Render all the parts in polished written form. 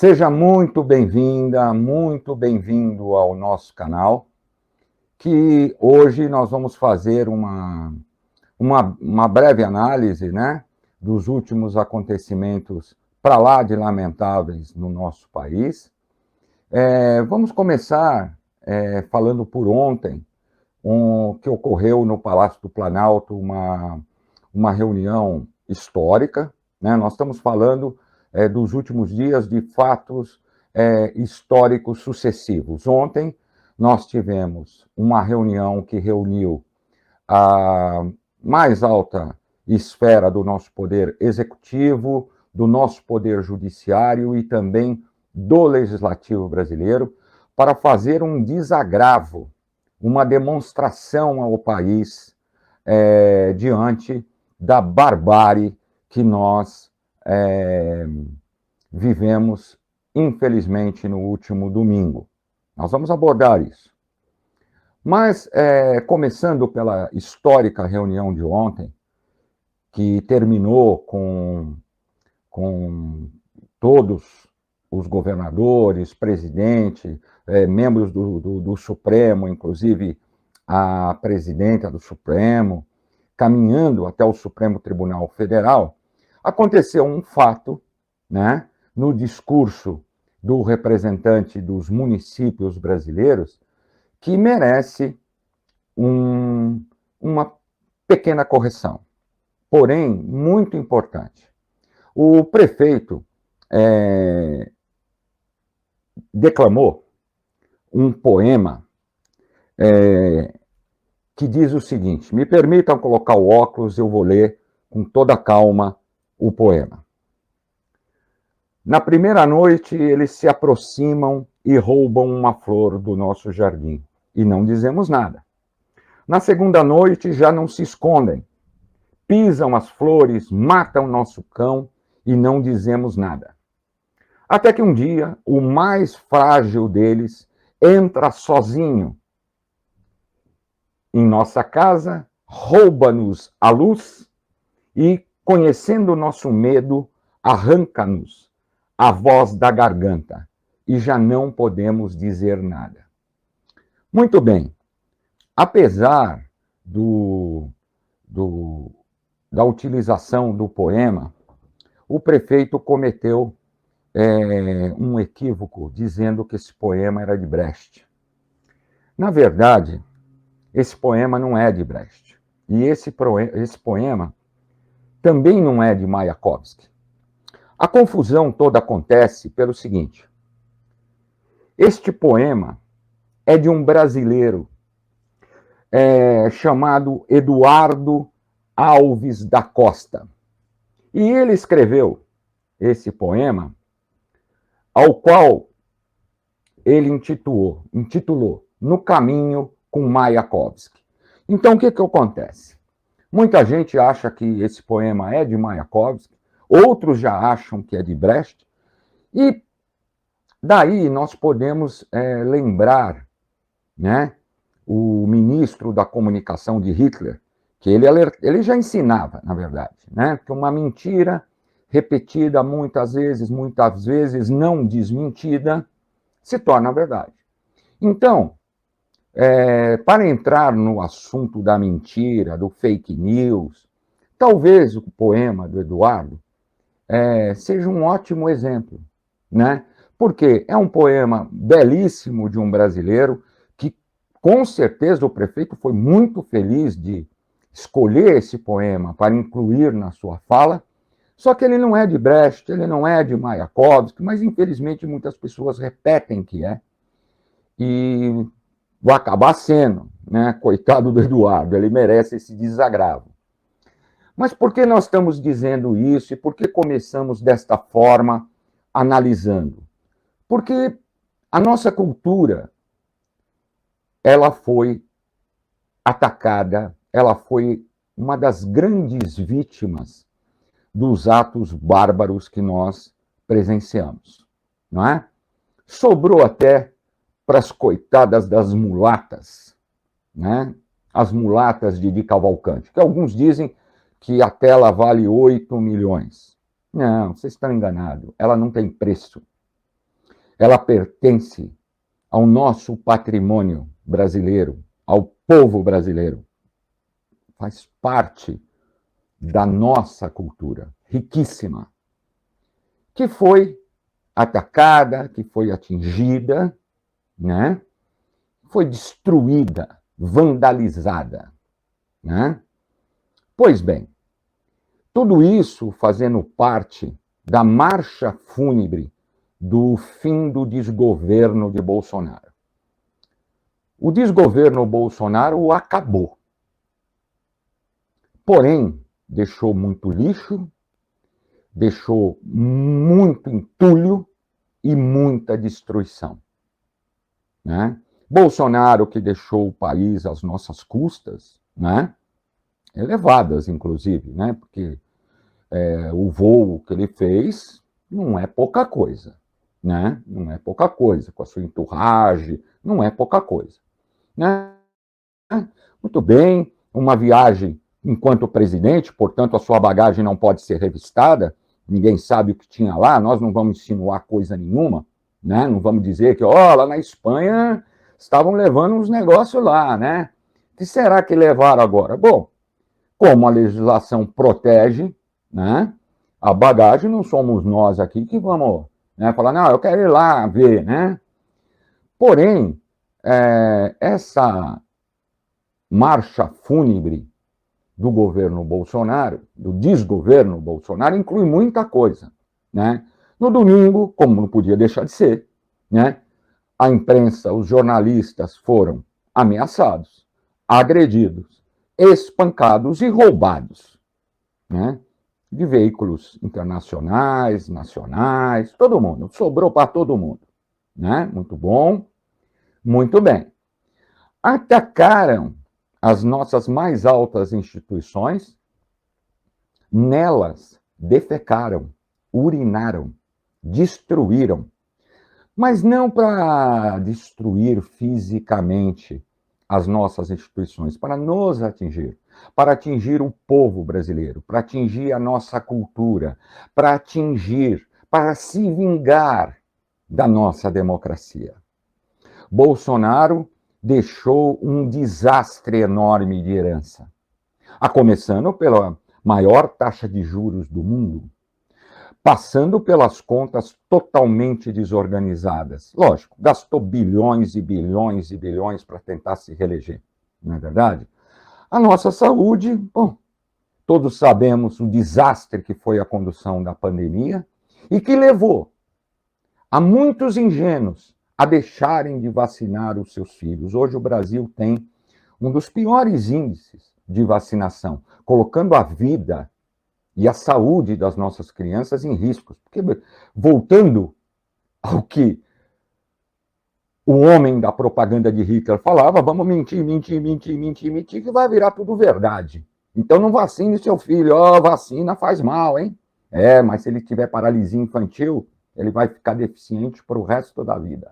Seja muito bem-vinda, muito bem-vindo ao nosso canal, que hoje nós vamos fazer uma breve análise, né, dos últimos acontecimentos para lá de lamentáveis no nosso país. Vamos começar falando por ontem, que ocorreu no Palácio do Planalto uma reunião histórica, né? Nós estamos falando dos últimos dias de fatos históricos sucessivos. Ontem nós tivemos uma reunião que reuniu a mais alta esfera do nosso poder executivo, do nosso poder judiciário e também do legislativo brasileiro, para fazer um desagravo, uma demonstração ao país diante da barbárie que nós vivemos, infelizmente, no último domingo. Nós vamos abordar isso. Mas, começando pela histórica reunião de ontem, que terminou com todos os governadores, presidente, membros do Supremo, inclusive a presidenta do Supremo, caminhando até o Supremo Tribunal Federal, aconteceu um fato, né, no discurso do representante dos municípios brasileiros, que merece uma pequena correção, porém muito importante. O prefeito declamou um poema que diz o seguinte: me permitam colocar o óculos, eu vou ler com toda calma o poema. Na primeira noite, eles se aproximam e roubam uma flor do nosso jardim, e não dizemos nada. Na segunda noite, já não se escondem, pisam as flores, matam nosso cão, e não dizemos nada. Até que um dia, o mais frágil deles entra sozinho em nossa casa, rouba-nos a luz e, conhecendo o nosso medo, arranca-nos a voz da garganta e já não podemos dizer nada. Muito bem, apesar da utilização do poema, o prefeito cometeu um equívoco dizendo que esse poema era de Brecht. Na verdade, esse poema não é de Brecht. E esse poema também não é de Mayakovsky. A confusão toda acontece pelo seguinte: este poema é de um brasileiro chamado Eduardo Alves da Costa. E ele escreveu esse poema, ao qual ele intitulou No Caminho com Mayakovsky. Então, o que acontece? Muita gente acha que esse poema é de Mayakovsky, outros já acham que é de Brecht, e daí nós podemos lembrar, né, o ministro da comunicação de Hitler, que ele já ensinava, na verdade, né, que uma mentira repetida muitas vezes não desmentida, se torna verdade. Então, para entrar no assunto da mentira, do fake news, talvez o poema do Eduardo seja um ótimo exemplo, né? Porque é um poema belíssimo de um brasileiro que, com certeza, o prefeito foi muito feliz de escolher esse poema para incluir na sua fala, só que ele não é de Brecht, ele não é de Mayakovsky, mas, infelizmente, muitas pessoas repetem que é, e vai acabar sendo, né? Coitado do Eduardo, ele merece esse desagravo. Mas por que nós estamos dizendo isso e por que começamos desta forma, analisando? Porque a nossa cultura, ela foi atacada, ela foi uma das grandes vítimas dos atos bárbaros que nós presenciamos, não é? Sobrou até para as coitadas das mulatas, né? As mulatas de Cavalcante, que alguns dizem que a tela vale 8 milhões. Não, vocês estão enganados, ela não tem preço. ela pertence ao nosso patrimônio brasileiro, ao povo brasileiro. Faz parte da nossa cultura, riquíssima, que foi atacada, que foi atingida, né? Foi destruída, vandalizada, né? Pois bem, tudo isso fazendo parte da marcha fúnebre do fim do desgoverno de Bolsonaro. O desgoverno Bolsonaro acabou. Porém, deixou muito lixo, deixou muito entulho e muita destruição, né? Bolsonaro, que deixou o país às nossas custas, né? Elevadas, inclusive, né? Porque o voo que ele fez não é pouca coisa, né? Não é pouca coisa, com a sua entourage, não é pouca coisa, né? Muito bem, uma viagem enquanto presidente, portanto, a sua bagagem não pode ser revistada, ninguém sabe o que tinha lá, nós não vamos insinuar coisa nenhuma, né? Não vamos dizer que, lá na Espanha estavam levando uns negócios lá, né? O que será que levaram agora? Bom, como a legislação protege, né, a bagagem, não somos nós aqui que vamos, né, falar, não, eu quero ir lá ver, né? Porém, essa marcha fúnebre do governo Bolsonaro, do desgoverno Bolsonaro, inclui muita coisa, né? No domingo, como não podia deixar de ser, né, a imprensa, os jornalistas foram ameaçados, agredidos, espancados e roubados, né? De veículos internacionais, nacionais, todo mundo, sobrou para todo mundo, né? Muito bom, muito bem. Atacaram as nossas mais altas instituições, nelas defecaram, urinaram, destruíram, mas não para destruir fisicamente as nossas instituições, para nos atingir, para atingir o povo brasileiro, para atingir a nossa cultura, para atingir, para se vingar da nossa democracia. Bolsonaro deixou um desastre enorme de herança, a começando pela maior taxa de juros do mundo, passando pelas contas totalmente desorganizadas. Lógico, gastou bilhões e bilhões e bilhões para tentar se reeleger, não é verdade? A nossa saúde, bom, todos sabemos o desastre que foi a condução da pandemia e que levou a muitos ingênuos a deixarem de vacinar os seus filhos. Hoje o Brasil tem um dos piores índices de vacinação, colocando a vida e a saúde das nossas crianças em riscos. Porque, voltando ao que o homem da propaganda de Hitler falava, vamos mentir, mentir, mentir, mentir, mentir, que vai virar tudo verdade. Então não vacine seu filho, vacina faz mal, hein? Mas se ele tiver paralisia infantil, ele vai ficar deficiente para o resto da vida.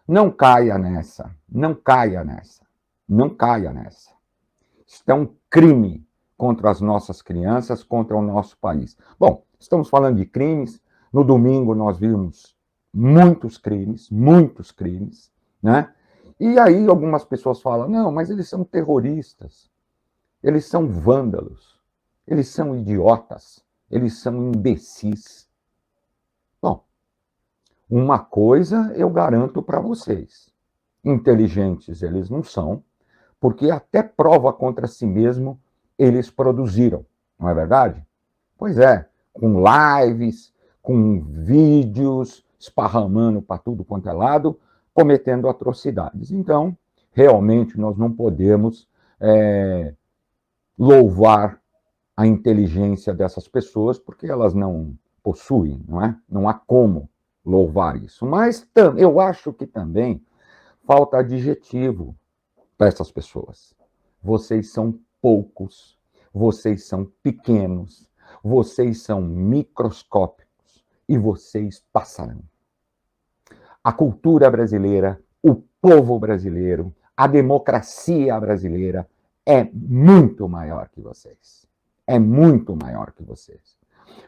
Não caia nessa, não caia nessa, não caia nessa. Isso é um crime contra as nossas crianças, contra o nosso país. Bom, estamos falando de crimes. No domingo nós vimos muitos crimes, né? E aí algumas pessoas falam, não, mas eles são terroristas, eles são vândalos, eles são idiotas, eles são imbecis. Bom, uma coisa eu garanto para vocês, inteligentes eles não são, porque até prova contra si mesmo eles produziram, não é verdade? Pois é, com lives, com vídeos, esparramando para tudo quanto é lado, cometendo atrocidades. Então, realmente, nós não podemos louvar a inteligência dessas pessoas, porque elas não possuem, não é? Não há como louvar isso. Mas eu acho que também falta adjetivo para essas pessoas. Vocês são poucos, vocês são pequenos, vocês são microscópicos e vocês passarão. A cultura brasileira, o povo brasileiro, a democracia brasileira é muito maior que vocês. É muito maior que vocês.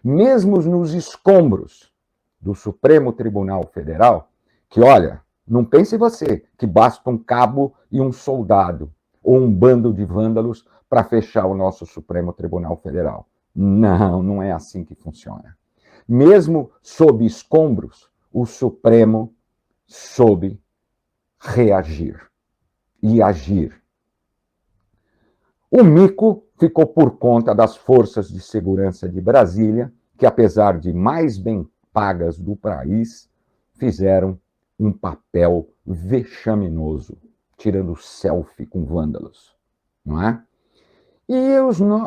Mesmo nos escombros do Supremo Tribunal Federal, que, olha, não pense você que basta um cabo e um soldado, ou um bando de vândalos para fechar o nosso Supremo Tribunal Federal. Não, não é assim que funciona. Mesmo sob escombros, o Supremo soube reagir e agir. O mico ficou por conta das forças de segurança de Brasília, que, apesar de mais bem pagas do país, fizeram um papel vexaminoso, tirando selfie com vândalos, não é? E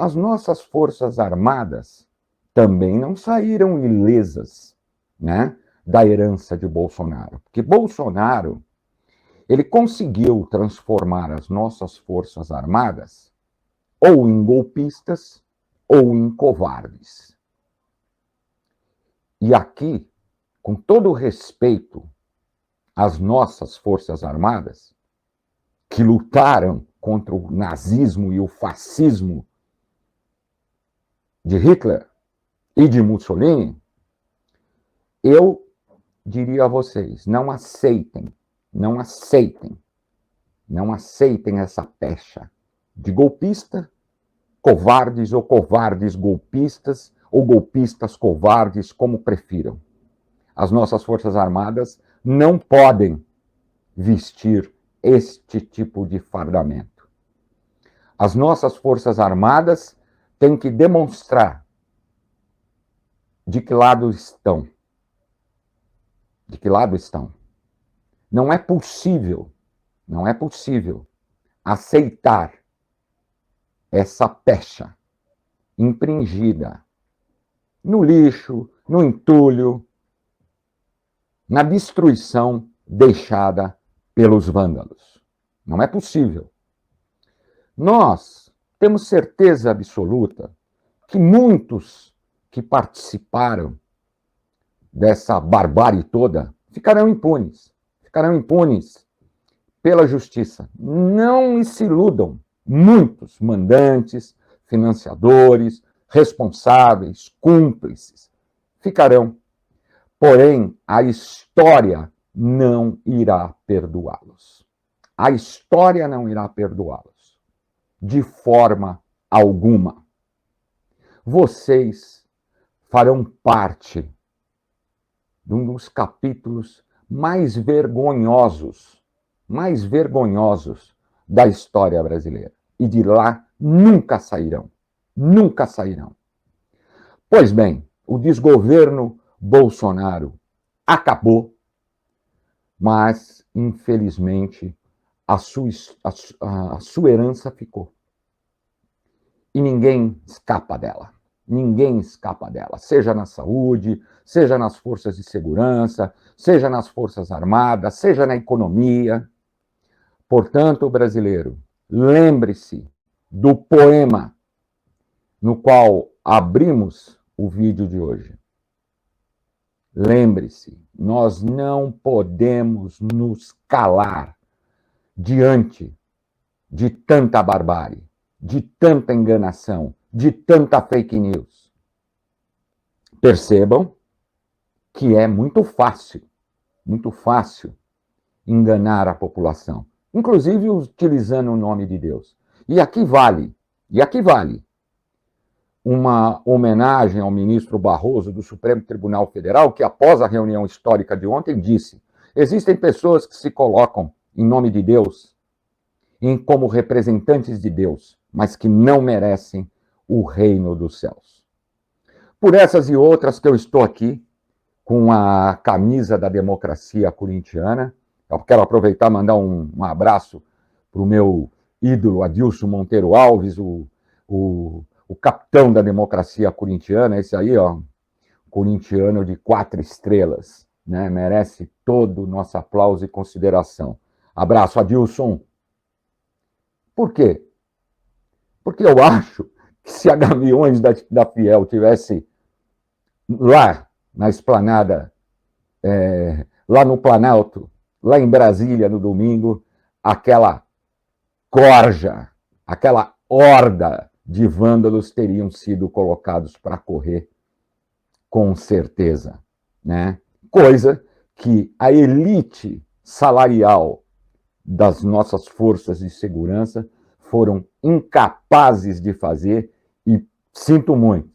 as nossas forças armadas também não saíram ilesas, né, da herança de Bolsonaro, porque Bolsonaro ele conseguiu transformar as nossas forças armadas ou em golpistas ou em covardes. E aqui, com todo o respeito às nossas forças armadas, que lutaram contra o nazismo e o fascismo de Hitler e de Mussolini, eu diria a vocês, não aceitem essa pecha de golpista, covardes ou covardes golpistas, ou golpistas covardes, como prefiram. As nossas Forças Armadas não podem vestir este tipo de fardamento. As nossas Forças Armadas têm que demonstrar de que lado estão. De que lado estão. Não é possível aceitar essa pecha impingida no lixo, no entulho, na destruição deixada pelos vândalos. Não é possível. Nós temos certeza absoluta que muitos que participaram dessa barbárie toda ficarão impunes pela justiça. Não se iludam. Muitos mandantes, financiadores, responsáveis, cúmplices ficarão. Porém, a história não irá perdoá-los. A história não irá perdoá-los. De forma alguma. Vocês farão parte de um dos capítulos mais vergonhosos da história brasileira. E de lá nunca sairão. Nunca sairão. Pois bem, o desgoverno Bolsonaro acabou, mas, infelizmente, a sua herança ficou. E ninguém escapa dela. Ninguém escapa dela, seja na saúde, seja nas forças de segurança, seja nas forças armadas, seja na economia. Portanto, brasileiro, lembre-se do poema no qual abrimos o vídeo de hoje. Lembre-se, nós não podemos nos calar diante de tanta barbárie, de tanta enganação, de tanta fake news. Percebam que é muito fácil enganar a população, inclusive utilizando o nome de Deus. E aqui vale uma homenagem ao ministro Barroso do Supremo Tribunal Federal, que após a reunião histórica de ontem disse: existem pessoas que se colocam em nome de Deus, como representantes de Deus, mas que não merecem o reino dos céus. Por essas e outras que eu estou aqui, com a camisa da democracia corintiana. Eu quero aproveitar e mandar um abraço para o meu ídolo Adilson Monteiro Alves, o capitão da democracia corintiana, esse aí, ó, corintiano de 4 estrelas, né? Merece todo o nosso aplauso e consideração. Abraço, Adilson. Por quê? Porque eu acho que se a Gaviões da Fiel tivesse lá na esplanada, lá no Planalto, lá em Brasília, no domingo, aquela corja, aquela horda de vândalos teriam sido colocados para correr, com certeza. né? Coisa que a elite salarial das nossas forças de segurança foram incapazes de fazer, e sinto muito,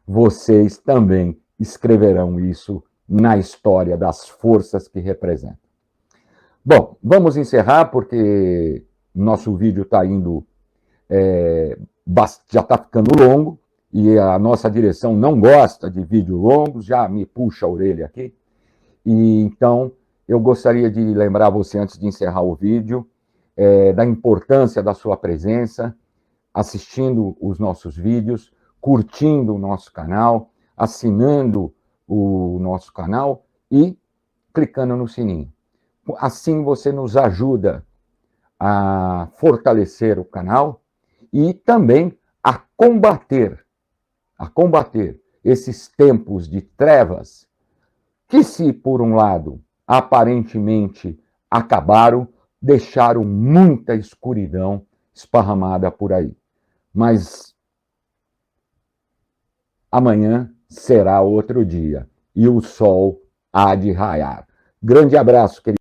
vocês também escreverão isso na história das forças que representam. Bom, vamos encerrar, porque nosso vídeo está indo, já está ficando longo, e a nossa direção não gosta de vídeos longos, já me puxa a orelha aqui. E então, eu gostaria de lembrar você, antes de encerrar o vídeo, da importância da sua presença, assistindo os nossos vídeos, curtindo o nosso canal, assinando o nosso canal e clicando no sininho. Assim você nos ajuda a fortalecer o canal e também a combater esses tempos de trevas que, se por um lado aparentemente acabaram, deixaram muita escuridão esparramada por aí. Mas amanhã será outro dia e o sol há de raiar. Grande abraço, querido.